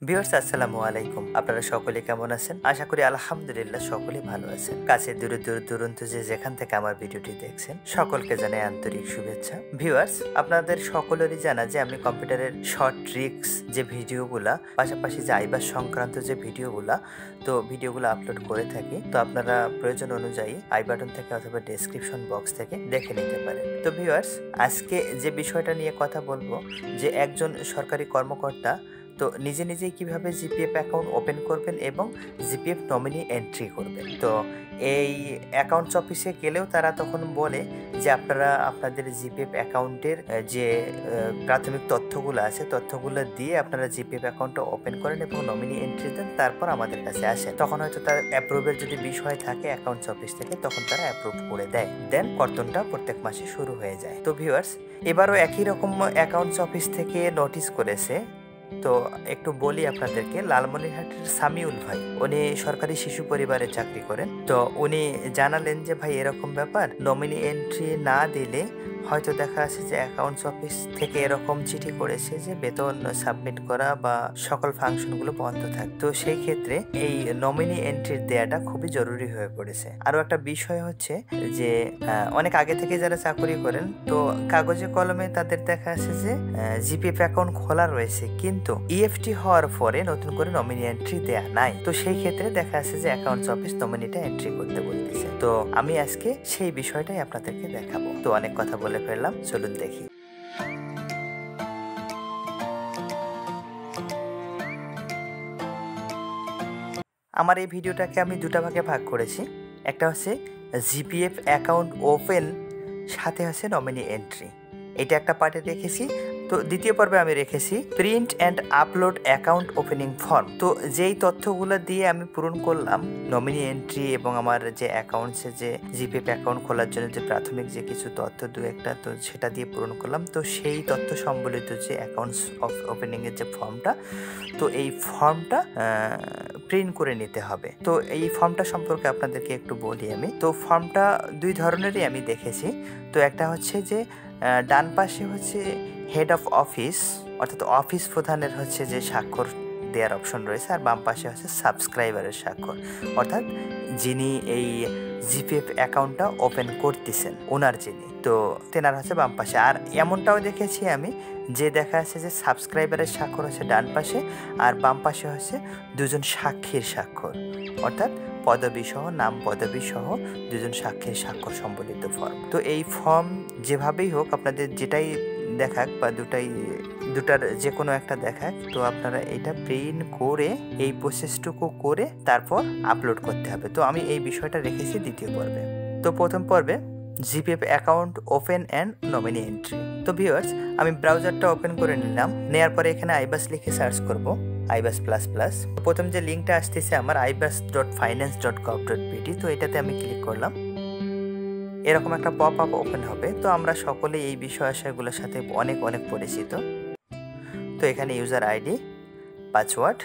Viewers আসসালামু আলাইকুম। আপনারা সকলে কেমন আছেন? আশা করি আলহামদুলিল্লাহ সকলে ভালো আছেন। কাছে দূরে দূরান্ত যে যেখান থেকে আমার ভিডিওটি দেখছেন সকলকে জানাই আন্তরিক শুভেচ্ছা। ভিউয়ার্স, আপনাদের সকলেরই জানা যে আমি কম্পিউটারের শর্ট ট্রিক্স যে ভিডিওগুলা, পাশাপাশি যে iBAS সংক্রান্ত যে ভিডিওগুলা, তো ভিডিওগুলো আপলোড করে থাকি। তো আপনারা প্রয়োজন অনুযায়ী আই বাটন থেকে অথবা ডেসক্রিপশন বক্স থেকে দেখে নিতে পারেন। তো ভিউয়ার্স, আজকে যে বিষয়টা নিয়ে কথা বলবো, যে একজন সরকারি কর্মকর্তা তো নিজেই কিভাবে জিপিএফ অ্যাকাউন্ট ওপেন করবেন এবং জিপিএফ নমিনি এন্ট্রি করবেন। তো এই অ্যাকাউন্টস অফিসে গেলেও তারা তখন বলে যে আপনারা আপনাদের জিপিএফ অ্যাকাউন্টের যে প্রাথমিক তথ্যগুলো আছে তথ্যগুলো দিয়ে আপনারা জিপিএফ অ্যাকাউন্টটা ওপেন করেন এবং নমিনি এন্ট্রি দেন, তারপর আমাদের কাছে আসেন। তখন হয়তো তার অ্যাপ্রুভের যদি বিষয় থাকে অ্যাকাউন্টস অফিস থেকে, তখন তারা অ্যাপ্রুভ করে দেয়, দেন কর্তনটা প্রত্যেক মাসে শুরু হয়ে যায়। তো ভিউয়ার্স, এবারও একই রকম অ্যাকাউন্টস অফিস থেকে নোটিশ করেছে। তো একটু বলি আপনাদেরকে, লালমনিরহাটের সামিউল ভাই, উনি সরকারি শিশু পরিবারে চাকরি করেন। তো উনি জানালেন যে ভাই এরকম ব্যাপার, নমিনি এন্ট্রি না দিলে হয়তো দেখা আছে যে অ্যাকাউন্টস অফিস থেকে এরকম চিঠি করেছে যে বেতন সাবমিট করা বা সকল ফাংশনগুলো বন্ধ থাকে। তো সেই ক্ষেত্রে এই নমিনি এন্ট্রি দেওয়াটা খুবই জরুরি হয়ে পড়েছে। আরো একটা বিষয় হচ্ছে যে অনেক আগে থেকে যারা চাকরি করেন, তো কাগজে কলমে তাদের দেখা আছে যে জিপিএফ অ্যাকাউন্ট খোলা রয়েছে, কিন্তু ইএফটি হওয়ার পরে নতুন করে নমিনি এন্ট্রি দেয়া নাই। তো সেই ক্ষেত্রে দেখা আছে যে অ্যাকাউন্টস অফিস নমিনিটা এন্ট্রি করতে বলতেছে। তো আমি আজকে সেই বিষয়টাই আপনাদেরকে দেখাবো। তো অনেক কথা বলে ফেললাম, চলুন দেখি। আমার এই ভিডিওটাকে আমি দুটা ভাগে ভাগ করেছি। একটা হচ্ছে জিপিএফ অ্যাকাউন্ট ওপেন, সাথে আছে নমিনি এন্ট্রি, এটা একটা পার্টে রেখেছি। তো দ্বিতীয় পর্বে আমি রেখেছি print and upload account opening form. তো যেই তথ্যগুলো দিয়ে আমি পূরণ করলাম নমিনি এন্ট্রি এবং আমার যে অ্যাকাউন্টসে যে জিপিএফ অ্যাকাউন্ট খোলার জন্য যে প্রাথমিক যে কিছু তথ্য দু একটা, তো সেটা দিয়ে পূরণ করলাম। তো সেই তথ্য সম্বলিত যে অ্যাকাউন্টস ওপেনিংয়ের যে ফর্মটা, তো এই ফর্মটা প্রিন্ট করে নিতে হবে। তো এই ফর্মটা সম্পর্কে আপনাদেরকে একটু বলি আমি। তো ফর্মটা দুই ধরনেরই আমি দেখেছি। তো একটা হচ্ছে যে ডান পাশে হচ্ছে হেড অফ অফিস, অর্থাৎ অফিস প্রধানের হচ্ছে যে স্বাক্ষর দেওয়ার অপশন রয়েছে, আর বাম পাশে হচ্ছে সাবস্ক্রাইবারের স্বাক্ষর, অর্থাৎ যিনি এই জিপিএফ অ্যাকাউন্টটা ওপেন করতেছেন ওনার যিনি, তো তেনার হচ্ছে বাম পাশে। আর এমনটাও দেখেছি আমি যে দেখা যাচ্ছে যে সাবস্ক্রাইবারের স্বাক্ষর হচ্ছে ডান পাশে, আর বাম পাশে হচ্ছে দুজন সাক্ষীর স্বাক্ষর, অর্থাৎ পদবী সহ, নাম পদবী সহ দুজন সাক্ষীর স্বাক্ষর সম্বলিত ফর্ম। তো এই ফর্ম যেভাবেই হোক আপনাদের যেটাই দেখাক বা দুটার যে কোনো একটা দেখাক, তো আপনারা এটা প্রিন্ট করে এই প্রসেসটুকু করে তারপর আপলোড করতে হবে। তো আমি এই বিষয়টা রেখেছি দ্বিতীয় পর্বে। তো প্রথম পর্বে GPF account open and nominee entry. তো ভিউয়ার্স, আমি ব্রাউজারটা ওপেন করে নিলাম। নেওয়ার পরে এখানে iBAS লিখে সার্চ করব, iBAS++। প্রথম যে লিঙ্কটা আসতেছে আমার ibas.finance.gov.pt, তো এটাতে আমি ক্লিক করলাম। এরকম একটা পপ আপ ওপেন হবে। তো আমরা সকলে এই বিষয়গুলোর সাথে অনেক পরিচিত। তো এখানে ইউজার আইডি, পাসওয়ার্ড,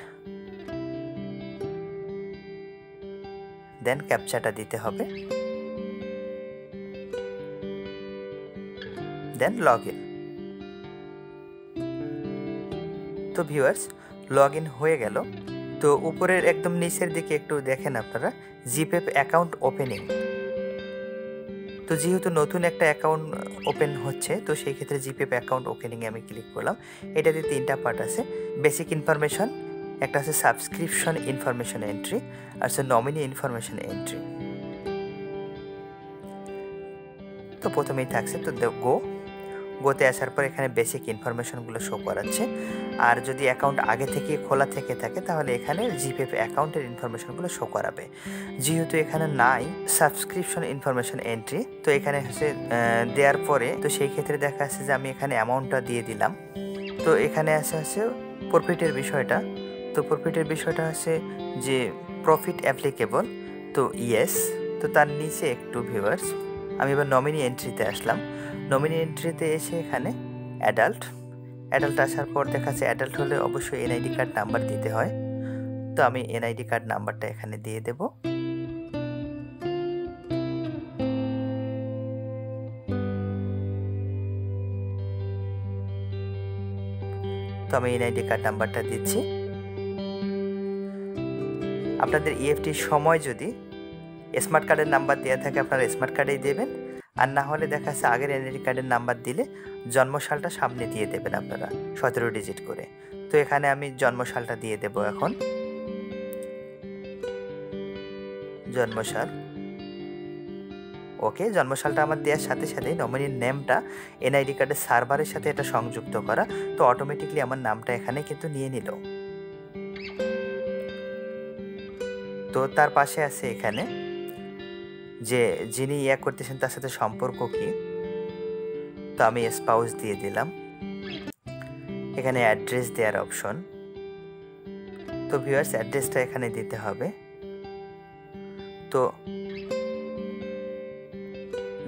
দেন ক্যাপচাটা দিতে হবে, দেন লগ ইন। তো ভিউয়ার্স, লগ ইন হয়ে গেল। তো উপরের একদম নিচের দিকে একটু দেখেন আপনারা, জিপিএফ অ্যাকাউন্ট ওপেনিং। তো যেহেতু নতুন একটা অ্যাকাউন্ট ওপেন হচ্ছে, তো সেই ক্ষেত্রে জিপিএফ অ্যাকাউন্ট ওপেনিংয়ে আমি ক্লিক করলাম। এটাতে তিনটা পার্ট আছে, বেসিক ইনফরমেশন, একটা আছে সাবস্ক্রিপশন ইনফরমেশন এন্ট্রি, আর আছে নমিনি ইনফরমেশন এন্ট্রি। তো প্রথমেই থাকছে তো গোতে আসার পর এখানে বেসিক ইনফরমেশনগুলো শো করাচ্ছে। আর যদি অ্যাকাউন্ট আগে থেকে খোলা থেকে থাকে তাহলে এখানে জিপিএফ অ্যাকাউন্টের ইনফরমেশনগুলো শো করাবে। যেহেতু এখানে নাই সাবস্ক্রিপশন ইনফরমেশন এন্ট্রি, তো এখানে হচ্ছে দেওয়ার পরে, তো সেই ক্ষেত্রে দেখা যাচ্ছে যে আমি এখানে অ্যামাউন্টটা দিয়ে দিলাম। তো এখানে হচ্ছে প্রফিটের বিষয়টা। তো প্রফিটের বিষয়টা হচ্ছে যে প্রফিট অ্যাপ্লিকেবল, তো ইয়েস। তো তার নিচে একটু ভিউয়ার্স, আমি এবার নমিনি এন্ট্রিতে আসলাম। নমিনি এন্ট্রিতে এসে এখানে অ্যাডাল্ট আসার পর দেখা যাচ্ছে অ্যাডাল্ট হলে অবশ্যই এনআইডি কার্ড নাম্বার দিতে হয়। তো আমি এনআইডি কার্ড নাম্বারটা এখানে দিয়ে দেব। তো আমি এনআইডি কার্ড নাম্বারটা দিচ্ছি। আপনাদের ইএফটির সময় যদি স্মার্ট কার্ডের নাম্বার দেওয়া থাকে আপনারা স্মার্ট কার্ডেই দেবেন, আর না হলে দেখা যাচ্ছে আগের এনআইডি কার্ডের নাম্বার দিলে জন্মসালটা সামনে দিয়ে দেবেন আপনারা 17 ডিজিট করে। তো এখানে আমি জন্মসালটা দিয়ে দেব। এখন জন্মসাল, ওকে, জন্মসালটা আমার দেওয়ার সাথে সাথে নমিনির নেমটা এনআইডি কার্ডের সার্ভারের সাথে এটা সংযুক্ত করা, তো অটোমেটিকলি আমার নামটা এখানে কিন্তু নিয়ে নিল। তো তার পাশে আছে এখানে যে যিনি করতেছেন তার সাথে সম্পর্ক কি, তো আমি স্পাউস দিয়ে দিলাম। এখানে অ্যাড্রেস দেওয়ার অপশন, তো ভিউয়ার্স অ্যাড্রেসটা এখানে দিতে হবে। তো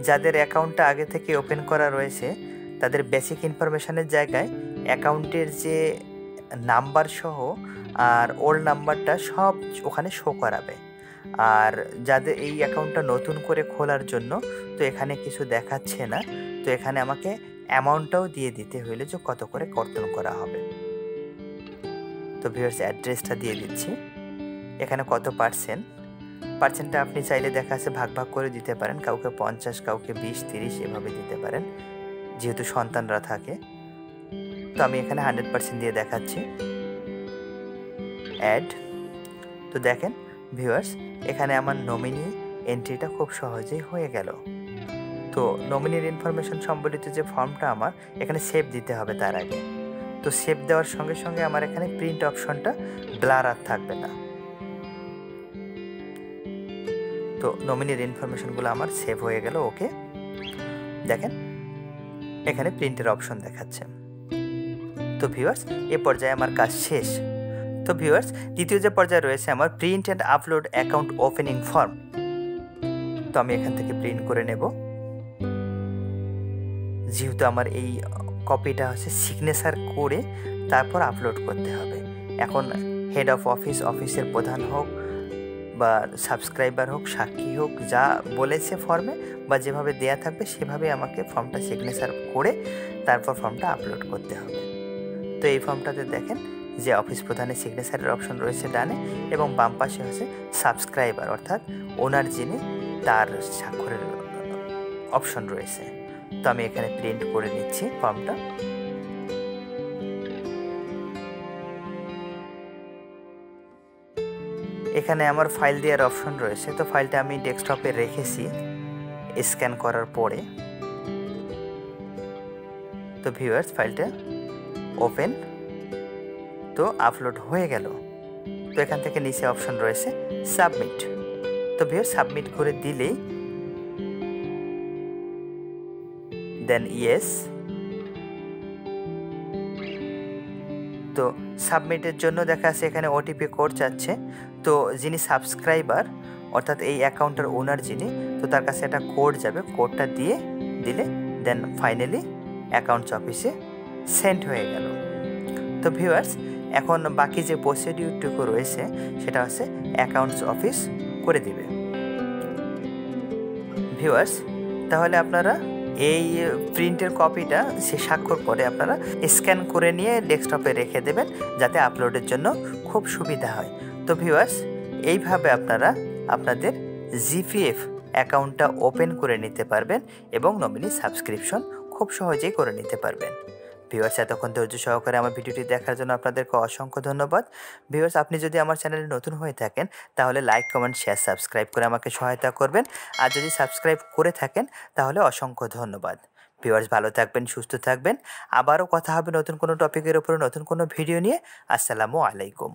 যাদের অ্যাকাউন্টটা আগে থেকে ওপেন করা রয়েছে তাদের বেসিক ইনফরমেশনের জায়গায় অ্যাকাউন্টের যে নাম্বার সহ আর ওল্ড নাম্বারটা সব ওখানে শো করাবে। আর যাদের এই অ্যাকাউন্টটা নতুন করে খোলার জন্য তো এখানে কিছু দেখাচ্ছে না, তো এখানে আমাকে অ্যামাউন্টটাও দিয়ে দিতে হইলে যে কত করে কর্তন করা হবে। তো ভিউয়ার্স অ্যাড্রেসটা দিয়ে দিচ্ছি। এখানে কত পার্সেন্টটা আপনি চাইলে দেখা আছে ভাগ ভাগ করে দিতে পারেন, কাউকে 50, কাউকে 20, 30 এভাবে দিতে পারেন যেহেতু সন্তানরা থাকে। তো আমি এখানে 100% দিয়ে দেখাচ্ছি। অ্যাড, তো দেখেন ভিউয়ার্স এখানে আমার নমিনি এন্ট্রিটা খুব সহজেই হয়ে গেল। তো নমিনির ইনফরমেশন সম্বলিত যে ফর্মটা আমার এখানে সেভ দিতে হবে তার আগে। তো সেভ দেওয়ার সঙ্গে সঙ্গে আমার এখানে প্রিন্ট অপশনটা ব্লার আর থাকবে না। তো নমিনির ইনফরমেশনগুলো আমার সেভ হয়ে গেল। ওকে, দেখেন এখানে প্রিন্টের অপশন দেখাচ্ছে। তো ভিউয়ার্স এ পর্যায়ে আমার কাজ শেষ। তো ভিউয়ার্স দ্বিতীয় যে পর্যায়ে রয়েছে আমার print and upload account opening form, তো আমি এখান থেকে প্রিন্ট করে নেব। যেহেতু আমার এই কপিটা হচ্ছে সিগনেচার করে তারপর আপলোড করতে হবে। এখন হেড অফ অফিসের প্রধান হোক বা সাবস্ক্রাইবার হোক, সাক্ষী হোক, যা বলেছে ফর্মে বা যেভাবে দেয়া থাকবে সেভাবে আমাকে ফর্মটা সিগনেচার করে তারপর ফর্মটা আপলোড করতে হবে। তো এই ফর্মটাতে দেখেন যে অফিস প্রধানের সিগনেচারের অপশন রয়েছে ডানে এবং বাম পাশে হচ্ছে সাবস্ক্রাইবার অর্থাৎ ওনার যিনি তার স্বাক্ষরের অপশন রয়েছে। তো আমি এখানে প্রিন্ট করে নিচ্ছি ফর্মটা। এখানে আমার ফাইল দেওয়ার অপশন রয়েছে, তো ফাইলটা আমি ডেস্কটপে রেখেছি স্ক্যান করার পরে। তো ভিউয়ার্স ফাইলটা ওপেন, তো আপলোড হয়ে গেল। তো এখান থেকে নিচে অপশন রয়েছে সাবমিট, তো ভিউয়ার্স সাবমিট করে দিলেই দেন ইয়েস। তো সাবমিটের জন্য দেখা যাচ্ছে এখানে ওটিপি কোড চাচ্ছে। তো যিনি সাবস্ক্রাইবার অর্থাৎ এই অ্যাকাউন্টের ওনার যিনি, তো তার কাছে একটা কোড যাবে, কোডটা দিলে দেন ফাইনালি অ্যাকাউন্টস অফিসে সেন্ড হয়ে গেল। তো ভিউয়ার্স এখন বাকি যে প্রসিডিউরটুকু রয়েছে সেটা হচ্ছে অ্যাকাউন্টস অফিস করে দিবে। ভিউয়ার্স তাহলে আপনারা এই প্রিন্টের কপিটা সে স্বাক্ষর করে আপনারা স্ক্যান করে নিয়ে ডেস্কটপে রেখে দেবেন যাতে আপলোডের জন্য খুব সুবিধা হয়। তো ভিউয়ার্স এইভাবে আপনারা আপনাদের জিপিএফ অ্যাকাউন্টটা ওপেন করে নিতে পারবেন এবং নমিনি সাবস্ক্রিপশন খুব সহজেই করে নিতে পারবেন। ভিউয়ার্স এতক্ষণ ধৈর্য সহকারে আমার ভিডিওটি দেখার জন্য আপনাদেরকে অসংখ্য ধন্যবাদ। ভিউয়ার্স আপনি যদি আমার চ্যানেলে নতুন হয়ে থাকেন তাহলে লাইক, কমেন্ট, শেয়ার, সাবস্ক্রাইব করে আমাকে সহায়তা করবেন। আর যদি সাবস্ক্রাইব করে থাকেন তাহলে অসংখ্য ধন্যবাদ। ভিউয়ার্স ভালো থাকবেন, সুস্থ থাকবেন। আবারও কথা হবে নতুন কোনো টপিকের উপরে, নতুন কোনো ভিডিও নিয়ে। আসসালামু আলাইকুম।